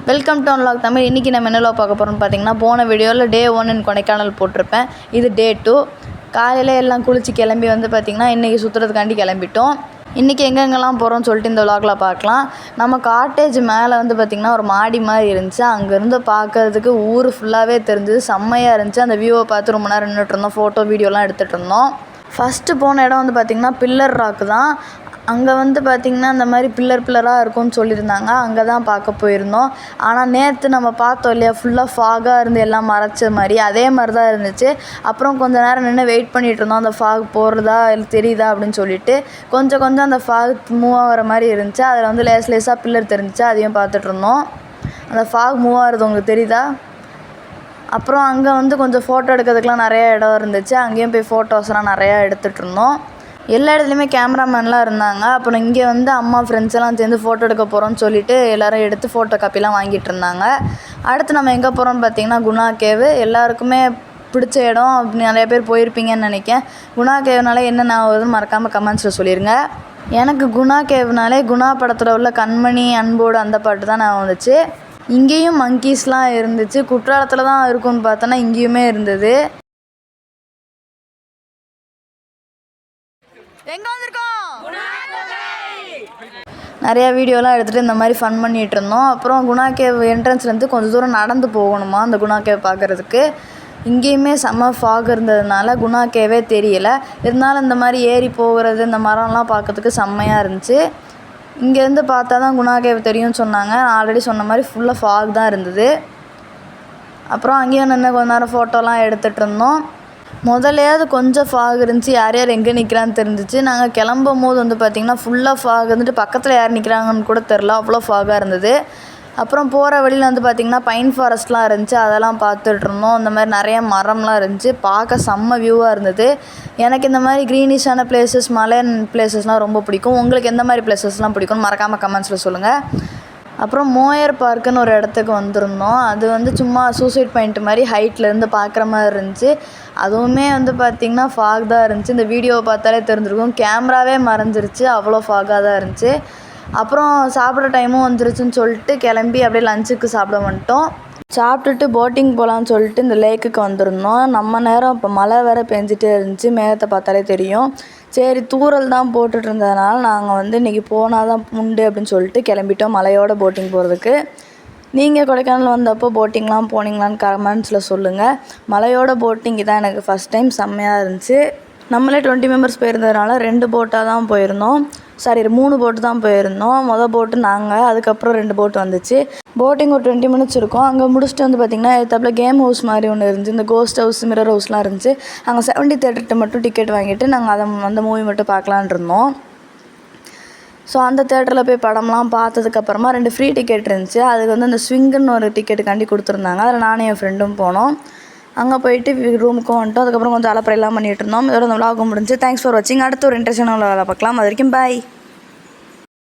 Welcome to unlock Tamil. இன்றைக்கி நம்ம என்னெல்லாம் பார்க்க போகிறோம்னு பார்த்தீங்கன்னா, போன வீடியோவில் டே 1 கொடைக்கானல் போட்டிருப்பேன். இது டே 2. காலையில் எல்லாம் குளித்து கிளம்பி வந்து பார்த்திங்கன்னா இன்றைக்கி சுற்றுறதுக்காண்டி கிளம்பிட்டோம். இன்றைக்கி எங்கெங்கெல்லாம் போகிறோம்னு சொல்லிட்டு இந்த விலாகில் பார்க்கலாம். நம்ம காட்டேஜ் மேலே வந்து பார்த்திங்கன்னா ஒரு மாடி மாதிரி இருந்துச்சு. அங்கேருந்து பார்க்கறதுக்கு ஊர் ஃபுல்லாகவே தெரிஞ்சது, செம்மையாக இருந்துச்சு. அந்த வியூவை பார்த்து ரொம்ப நேரம் நின்றுட்டு இருந்தோம், ஃபோட்டோ வீடியோலாம் எடுத்துகிட்டு இருந்தோம். ஃபஸ்ட்டு போன இடம் வந்து பார்த்திங்கன்னா பில்லர் ராக்கு தான். அங்கே வந்து பார்த்திங்கன்னா இந்த மாதிரி பில்லராக இருக்கும்னு சொல்லியிருந்தாங்க. அங்கே தான் பார்க்க போயிருந்தோம். ஆனால் நேற்று நம்ம பார்த்தோம் இல்லையா, ஃபுல்லாக ஃபாகாக இருந்து எல்லாம் மறைச்ச மாதிரி, அதே மாதிரி தான் இருந்துச்சு. அப்புறம் கொஞ்சம் நேரம் நின்று வெயிட் பண்ணிகிட்டு இருந்தோம், அந்த ஃபாக் போகிறதா இல்லை தெரியுதா அப்படின்னு சொல்லிட்டு. கொஞ்சம் அந்த ஃபாக் மூவ் ஆகிற மாதிரி இருந்துச்சு. அதில் வந்து லேசாக பில்லர் தெரிஞ்சிச்சு, அதையும் பார்த்துட்டு இருந்தோம். அந்த ஃபாக் மூவ் ஆகிறது உங்களுக்கு தெரியுதா? அப்புறம் அங்கே வந்து கொஞ்சம் ஃபோட்டோ எடுக்கிறதுக்கெலாம் நிறையா இடம் இருந்துச்சு. அங்கேயும் போய் ஃபோட்டோஸ்லாம் நிறையா எடுத்துகிட்டு இருந்தோம். எல்லா இடத்துலையுமே கேமராமேன்லாம் இருந்தாங்க. அப்புறம் இங்கே வந்து அம்மா ஃப்ரெண்ட்ஸ் எல்லாம் சேர்ந்து ஃபோட்டோ எடுக்க போகிறோன்னு சொல்லிட்டு எல்லோரும் எடுத்து ஃபோட்டோ காப்பிலாம் வாங்கிட்டு இருந்தாங்க. அடுத்து நம்ம எங்கே போகிறோம்னு பார்த்திங்கன்னா குணா கேவு. எல்லாருக்குமே பிடிச்ச இடம், அப்படி நிறைய பேர் போயிருப்பீங்கன்னு நினைக்கிறேன். குணா கேவுனாலே என்ன ஆகுதுன்னு மறக்காமல் கமெண்ட்ஸில் சொல்லிடுங்க. எனக்கு குணா கேவுனாலே குணா படத்தில் உள்ள கண்மணி அன்போடு அந்த பாட்டு தான் நான் வந்துச்சு. இங்கேயும் மங்கீஸ்லாம் இருந்துச்சு. குற்றாலத்தில் தான் இருக்கும்னு பார்த்தோன்னா இங்கேயுமே இருந்தது. எங்கே வந்திருக்கோம்? நிறையா வீடியோலாம் எடுத்துகிட்டு இந்த மாதிரி ஃபன் பண்ணிகிட்டு இருந்தோம். அப்புறம் குணா கேவ் என்ட்ரன்ஸ்லேருந்து கொஞ்சம் தூரம் நடந்து போகணுமா அந்த குணா கேவ் பார்க்குறதுக்கு. இங்கேயுமே செம்ம ஃபாக் இருந்ததுனால குணா கேவே தெரியலை. இருந்தாலும் இந்த மாதிரி ஏறி போகிறது, இந்த மரம்லாம் பார்க்கறதுக்கு செம்மையாக இருந்துச்சு. இங்கேருந்து பார்த்தா தான் குணா கேவ் தெரியும்னு சொன்னாங்க. நான் ஆல்ரெடி சொன்ன மாதிரி ஃபுல்லாக ஃபாக் தான் இருந்தது. அப்புறம் அங்கேயும் நின்று கொஞ்ச நேரம் ஃபோட்டோலாம் எடுத்துகிட்டு இருந்தோம். முதலையாவது கொஞ்சம் ஃபாக் இருந்துச்சு, யார் எங்கே நிற்கிறான்னு தெரிஞ்சிச்சு. நாங்கள் கிளம்பும் போது வந்து பார்த்திங்கன்னா ஃபுல்லாக ஃபாக் இருந்துட்டு பக்கத்தில் யார் நிற்கிறாங்கன்னு கூட தெரில, அவ்வளோ ஃபாகாக இருந்தது. அப்புறம் போகிற வழியில் வந்து பார்த்திங்கன்னா பைன் ஃபாரஸ்ட்லாம் இருந்துச்சு, அதெல்லாம் பார்த்துட்டு இருந்தோம். இந்த மாதிரி நிறைய மரம்லாம் இருந்துச்சு, பார்க்க செம்ம வியூவாக இருந்தது. எனக்கு இந்த மாதிரி க்ரீனிஷான பிளேசஸ், மலையன் பிளேசஸ்லாம் ரொம்ப பிடிக்கும். உங்களுக்கு எந்த மாதிரி பிளேசஸ்லாம் பிடிக்கும்னு மறக்காமல் கமெண்ட்ஸில் சொல்லுங்கள். அப்புறம் மோயர் பார்க்குன்னு ஒரு இடத்துக்கு வந்திருந்தோம். அது வந்து சும்மா சூசைட் பாயிண்ட் மாதிரி ஹைட்லேருந்து பார்க்குற மாதிரி இருந்துச்சு. அதுவுமே வந்து பார்த்திங்கன்னா ஃபாக் தான் இருந்துச்சு. இந்த வீடியோவை பார்த்தாலே தெரிஞ்சிருக்கும், கேமராவே மறைஞ்சிருச்சு, அவ்வளோ ஃபாகாக தான் இருந்துச்சு. அப்புறம் சாப்பிட்ற டைமும் வந்துருச்சுன்னு சொல்லிட்டு கிளம்பி அப்படியே லஞ்சுக்கு சாப்பிட வந்துட்டோம். சாப்பிட்டுட்டு போட்டிங் போகலான்னு சொல்லிட்டு இந்த லேக்குக்கு வந்திருந்தோம். நம்ம நேரம் இப்போ மழை வேறு பெஞ்சிட்டே இருந்துச்சு, மேகத்தை பார்த்தாலே தெரியும். சரி, தூரல் தான் போட்டுட்டு இருந்ததுனால நாங்கள் வந்து இன்றைக்கி போனால் தான் உண்டு அப்படின்னு சொல்லிட்டு கிளம்பிட்டோம் மலையோட போட்டிங் போகிறதுக்கு. நீங்கள் கொடைக்கானல் வந்தப்போ போட்டிங்லாம் போனீங்களான்னு கமெண்ட்ஸில் சொல்லுங்கள். மலையோட போட்டிங் தான் எனக்கு ஃபஸ்ட் டைம், செம்மையாக இருந்துச்சு. நம்மளே 20 மெம்பர்ஸ் போயிருந்ததுனால 2 போட்டாக தான் போயிருந்தோம். 3 போட்டு தான் போயிருந்தோம். மொதல் போட்டு நாங்கள், அதுக்கப்புறம் 2 போட்டு வந்துச்சு. போட்டிங் ஒரு 20 மினிட்ஸ் இருக்கும். அங்கே முடிச்சுட்டு வந்து பார்த்திங்கன்னா எத்தாப்பில் கேம் ஹவுஸ் மாதிரி ஒன்று இருந்துச்சு. இந்த கோஸ்ட் ஹவுஸ், மிரர் ஹவுஸ்லாம் இருந்துச்சு. அங்கே 70 தேட்டர்கிட்ட மட்டும் டிக்கெட் வாங்கிட்டு நாங்கள் அந்த மூவி மட்டும் பார்க்கலான் இருந்தோம். ஸோ அந்த தேட்டரில் போய் படம்லாம் பார்த்ததுக்கப்புறமா 2 ஃப்ரீ டிக்கெட் இருந்துச்சு. அதுக்கு வந்து அந்த ஸ்விங்குன்னு ஒரு டிக்கெட்டுக்காண்டி கொடுத்துருந்தாங்க. அதில் நானும் என் ஃப்ரெண்டும் போனோம். அங்கே போயிட்டு ரூமுக்கும் வந்துட்டோம். அதுக்கப்புறம் கொஞ்சம் அலப்பறையெல்லாம் பண்ணிகிட்டு இருந்தோம். இதோட அந்த விலாகும் முடிஞ்சு. தேங்க்ஸ் ஃபார் வாட்சிங். அடுத்த ஒரு இன்ட்ரெஸ்டான வேலை பார்க்கலாம். அது வரைக்கும் பாய்.